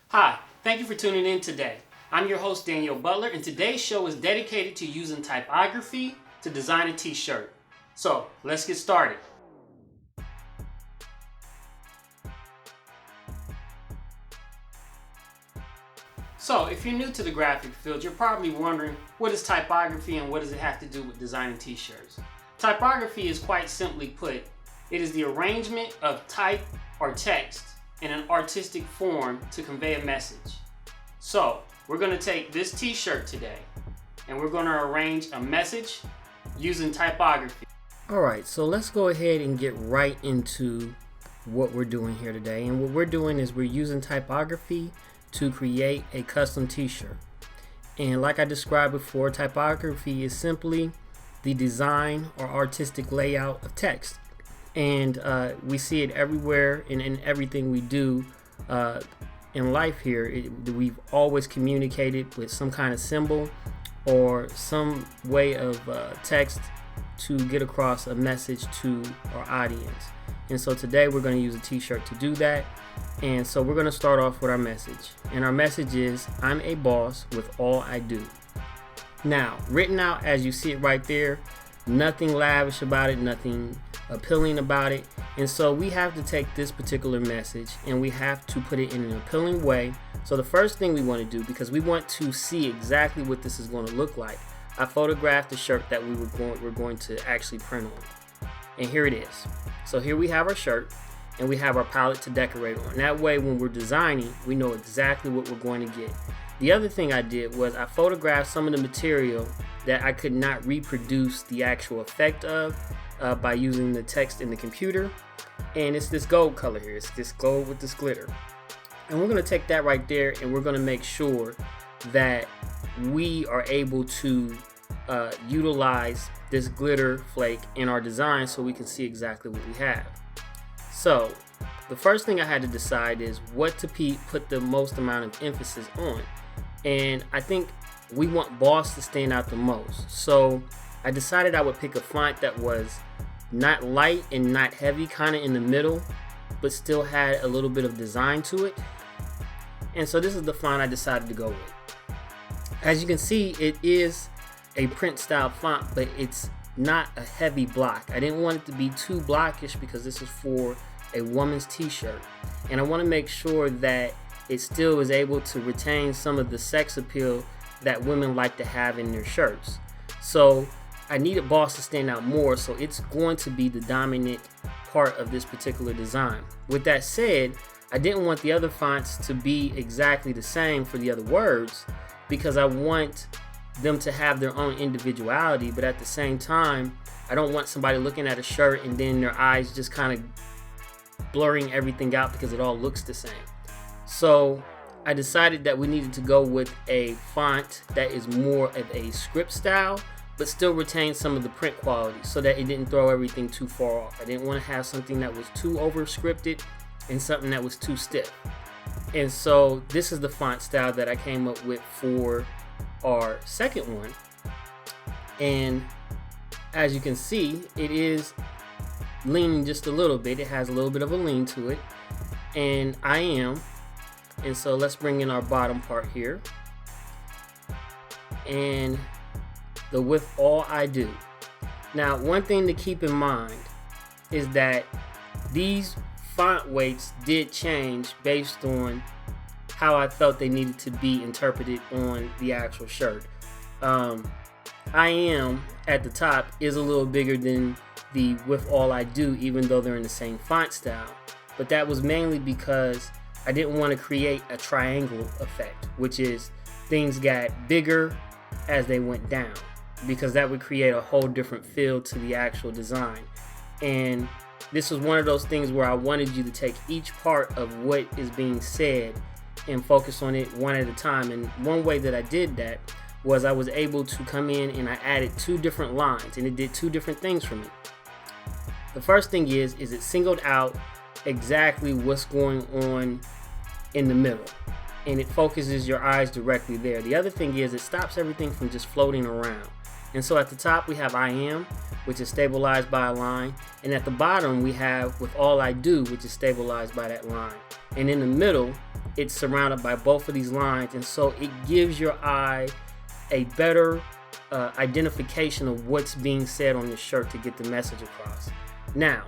Hi, thank you for tuning in today. I'm your host, Daniel Butler, and today's show is dedicated to using typography to design a t-shirt. So, let's get started. So, if you're new to the graphic field, you're probably wondering, what is typography and what does it have to do with designing t-shirts? Typography is quite simply put, it is the arrangement of type or text in an artistic form to convey a message. So, we're going to take this t-shirt today and we're going to arrange a message using typography. Alright, so let's go ahead and get right into what we're doing here today. And what we're doing is we're using typography to create a custom t-shirt. And like I described before, typography is simply the design or artistic layout of text. And we see it everywhere in everything we do in life here. We've always communicated with some kind of symbol or some way of text to get across a message to our audience. And so today we're going to use a t-shirt to do that. And so we're going to start off with our message. And our message is, I'm a boss with all I do. Now, written out as you see it right there, nothing lavish about it, nothing appealing about it. And so we have to take this particular message and we have to put it in an appealing way. So the first thing we want to do, because we want to see exactly what this is going to look like, I photographed the shirt that we're going to actually print on. And here it is. So here we have our shirt and we have our palette to decorate on. That way when we're designing, we know exactly what we're going to get. The other thing I did was I photographed some of the material that I could not reproduce the actual effect of by using the text in the computer. And it's this gold color here. It's this gold with this glitter. And we're going to take that right there and we're going to make sure that we are able to utilize this glitter flake in our design so we can see exactly what we have. So the first thing I had to decide is what to put the most amount of emphasis on. And I think we want boss to stand out the most. So I decided I would pick a font that was not light and not heavy, kind of in the middle, but still had a little bit of design to it. And so this is the font I decided to go with. As you can see, it is a print style font, but it's not a heavy block. I didn't want it to be too blockish because this is for a woman's t-shirt. And I want to make sure that it still is able to retain some of the sex appeal that women like to have in their shirts. So I needed boss to stand out more, so it's going to be the dominant part of this particular design. With that said, I didn't want the other fonts to be exactly the same for the other words because I want them to have their own individuality, but at the same time, I don't want somebody looking at a shirt and then their eyes just kind of blurring everything out because it all looks the same. So I decided that we needed to go with a font that is more of a script style, but still retain some of the print quality so that it didn't throw everything too far off. I didn't want to have something that was too over scripted and something that was too stiff. And so this is the font style that I came up with for our second one. And as you can see, it is leaning just a little bit. It has a little bit of a lean to it. And and so let's bring in our bottom part here. And the with all I do. Now, one thing to keep in mind is that these font weights did change based on how I felt they needed to be interpreted on the actual shirt. I am at the top is a little bigger than the with all I do, even though they're in the same font style. But that was mainly because I didn't want to create a triangle effect, which is things got bigger as they went down, because that would create a whole different feel to the actual design. And this was one of those things where I wanted you to take each part of what is being said and focus on it one at a time. And one way that I did that was I was able to come in and I added two different lines, and it did two different things for me. The first thing is it singled out exactly what's going on in the middle. and it focuses your eyes directly there. The other thing is it stops everything from just floating around. And so at the top we have I am, which is stabilized by a line, and at the bottom we have with all I do, which is stabilized by that line. And in the middle, it's surrounded by both of these lines, and so it gives your eye a better identification of what's being said on the shirt to get the message across. Now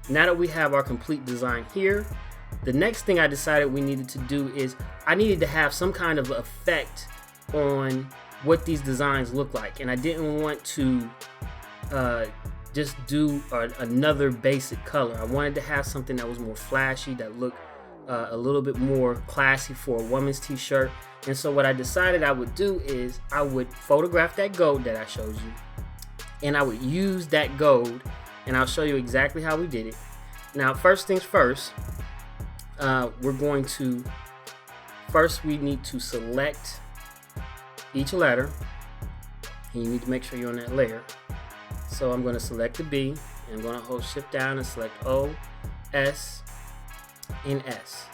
that we have our complete design here, the next thing I decided we needed to do is I needed to have some kind of effect on what these designs look like, and I didn't want to just do another basic color. I wanted to have something that was more flashy, that looked a little bit more classy for a woman's t-shirt. And so what I decided I would do is I would photograph that gold that I showed you, and I would use that gold, and I'll show you exactly how we did it. Now, first things first, we need to select each letter, and you need to make sure you're on that layer. So I'm going to select the B, and I'm going to hold shift down and select O, S, and S.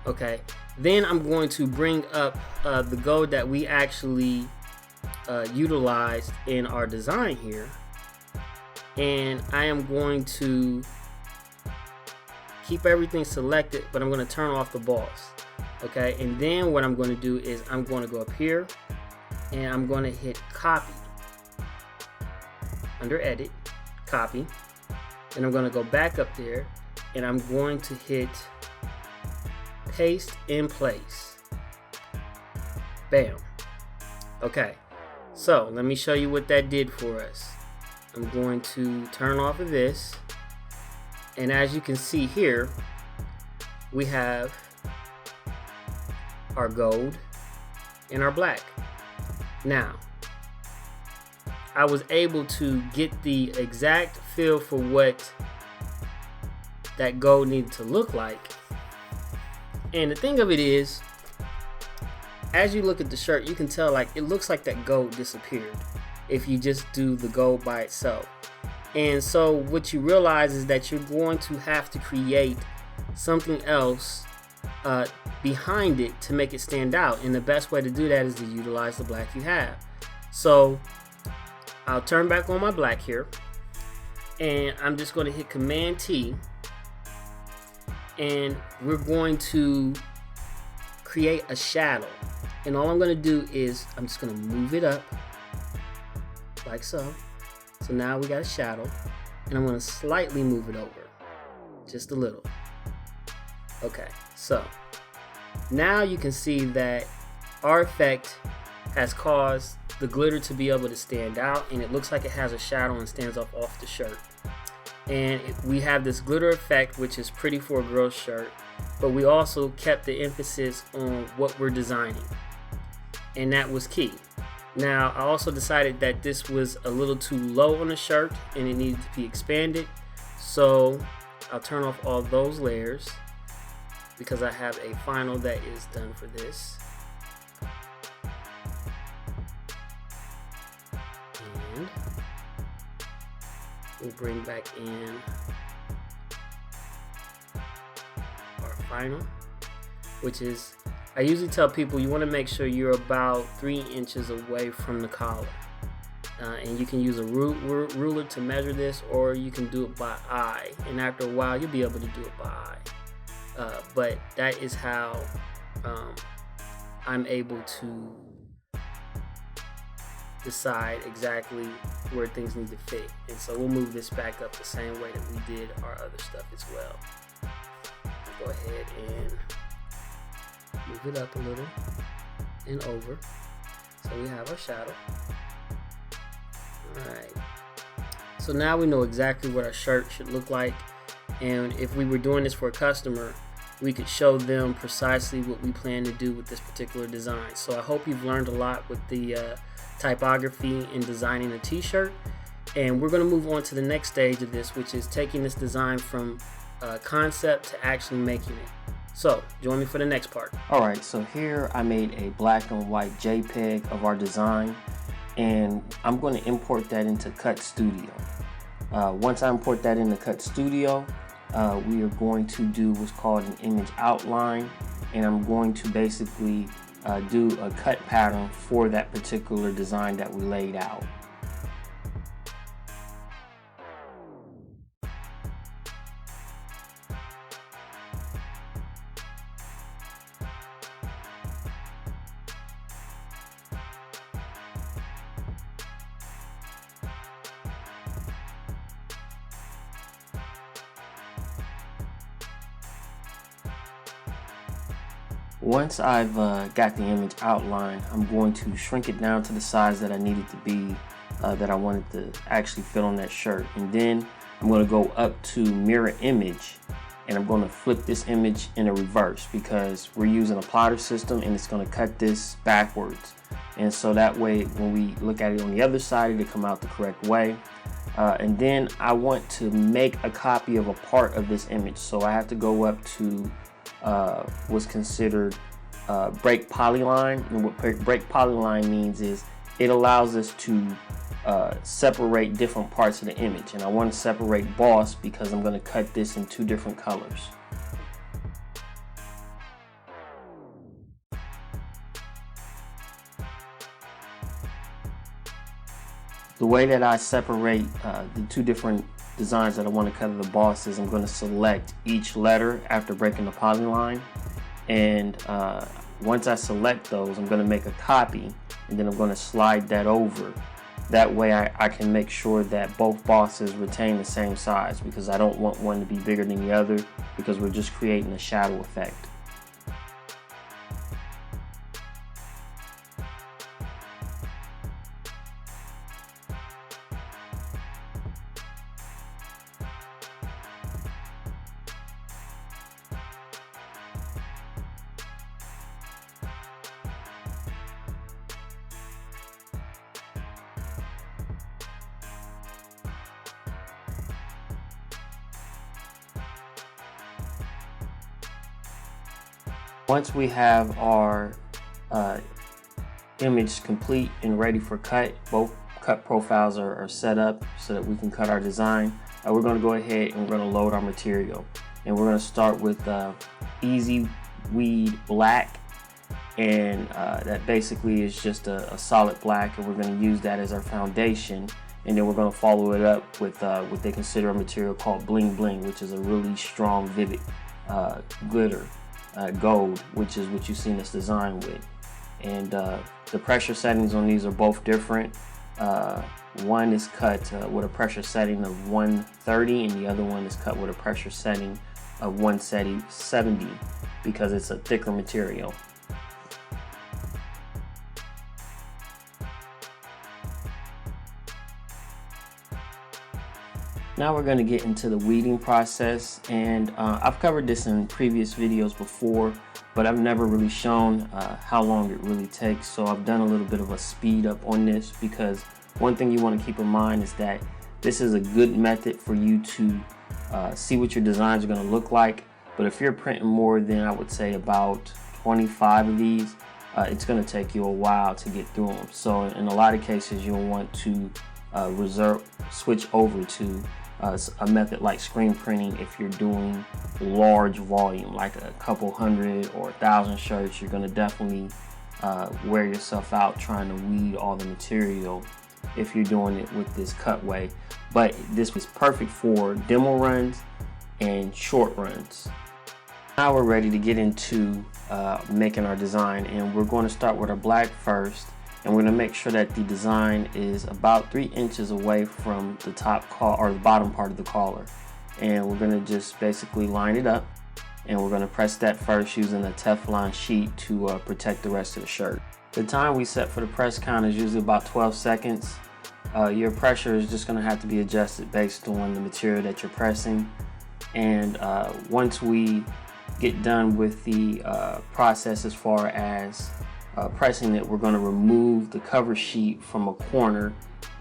Okay, then I'm going to bring up the gold that we actually utilized in our design here, and I am going to keep everything selected, but I'm going to turn off the boss. Okay, and then what I'm going to do is I'm going to go up here and I'm going to hit copy under edit, copy, and I'm going to go back up there and I'm going to hit paste in place. Bam. Okay, so let me show you what that did for us. I'm going to turn off of this, and as you can see here, we have our gold and our black. Now, I was able to get the exact feel for what that gold needed to look like. And the thing of it is, as you look at the shirt, you can tell like it looks like that gold disappeared if you just do the gold by itself. And so what you realize is that you're going to have to create something else behind it to make it stand out, and the best way to do that is to utilize the black you have. So I'll turn back on my black here, and I'm just going to hit Command T, and we're going to create a shadow. And all I'm going to do is I'm just going to move it up like so. So now we got a shadow, and I'm going to slightly move it over just a little. Okay, so now you can see that our effect has caused the glitter to be able to stand out, and it looks like it has a shadow and stands up off the shirt. And we have this glitter effect, which is pretty for a girl's shirt, but we also kept the emphasis on what we're designing, and that was key. Now, I also decided that this was a little too low on the shirt and it needed to be expanded, so I'll turn off all those layers because I have a final that is done for this. And we'll bring back in our final, which is, I usually tell people you want to make sure you're about 3 inches away from the collar. And you can use a ruler to measure this, or you can do it by eye. And after a while, you'll be able to do it by eye. But that is how I'm able to decide exactly where things need to fit. And so we'll move this back up the same way that we did our other stuff as well. Go ahead and move it up a little and over. So we have our shadow. Alright. So now we know exactly what our shirt should look like. And if we were doing this for a customer, we could show them precisely what we plan to do with this particular design. So I hope you've learned a lot with the typography in designing a t-shirt. And we're going to move on to the next stage of this, which is taking this design from concept to actually making it. So join me for the next part. Alright, so here I made a black and white JPEG of our design, and I'm going to import that into Cut Studio. Once I import that into Cut Studio, we are going to do what's called an image outline, and I'm going to basically do a cut pattern for that particular design that we laid out. Once I've got the image outlined, I'm going to shrink it down to the size that I need it to be, that I wanted to actually fit on that shirt. And then I'm going to go up to mirror image, and I'm going to flip this image in a reverse because we're using a plotter system and it's going to cut this backwards. And so that way when we look at it on the other side, it'll come out the correct way. And then I want to make a copy of a part of this image. So I have to go up to what's considered break polyline. And what break polyline means is it allows us to separate different parts of the image. And I want to separate boss because I'm going to cut this in 2 different colors. The way that I separate the 2 different designs that I want to cut of the boss is I'm going to select each letter after breaking the polyline, and once I select those, I'm going to make a copy, and then I'm going to slide that over. That way I can make sure that both bosses retain the same size, because I don't want one to be bigger than the other, because we're just creating a shadow effect. Once we have our image complete and ready for cut, both cut profiles are set up so that we can cut our design. We're going to go ahead and we're going to load our material. And we're going to start with Easy Weed Black. And that basically is just a solid black, and we're going to use that as our foundation. And then we're going to follow it up with what they consider a material called Bling Bling, which is a really strong, vivid glitter. Gold, which is what you've seen this design with. And the pressure settings on these are both different. One is cut with a pressure setting of 130, and the other one is cut with a pressure setting of 170 because it's a thicker material. Now we're going to get into the weeding process, and I've covered this in previous videos before, but I've never really shown how long it really takes. So I've done a little bit of a speed up on this, because one thing you want to keep in mind is that this is a good method for you to see what your designs are going to look like. But if you're printing more than, I would say, about 25 of these, it's going to take you a while to get through them. So in a lot of cases, you'll want to switch over to a method like screen printing. If you're doing large volume, like a couple hundred or 1,000 shirts, you're going to definitely wear yourself out trying to weed all the material if you're doing it with this cut way. But this was perfect for demo runs and short runs. Now we're ready to get into making our design, and we're going to start with our black first. And we're going to make sure that the design is about 3 inches away from the top or the bottom part of the collar. And we're going to just basically line it up, and we're going to press that first using a Teflon sheet to protect the rest of the shirt. The time we set for the press count is usually about 12 seconds. Your pressure is just going to have to be adjusted based on the material that you're pressing. And once we get done with the process as far as pressing it, we're going to remove the cover sheet from a corner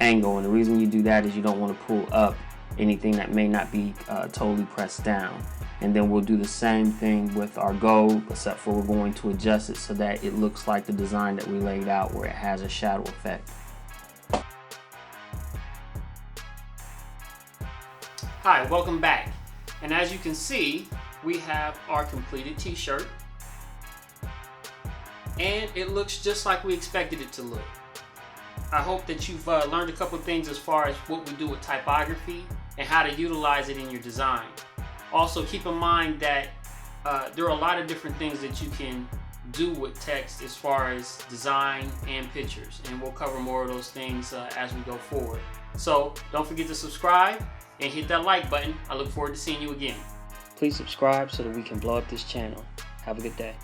angle. And the reason you do that is you don't want to pull up anything that may not be totally pressed down. And then we'll do the same thing with our gold, except for we're going to adjust it so that it looks like the design that we laid out, where it has a shadow effect. Hi, welcome back. And as you can see, we have our completed t-shirt. and it looks just like we expected it to look. I hope that you've learned a couple things as far as what we do with typography and how to utilize it in your design. Also, keep in mind that there are a lot of different things that you can do with text as far as design and pictures, and we'll cover more of those things as we go forward. So don't forget to subscribe and hit that like button. I look forward to seeing you again. Please subscribe so that we can blow up this channel. Have a good day.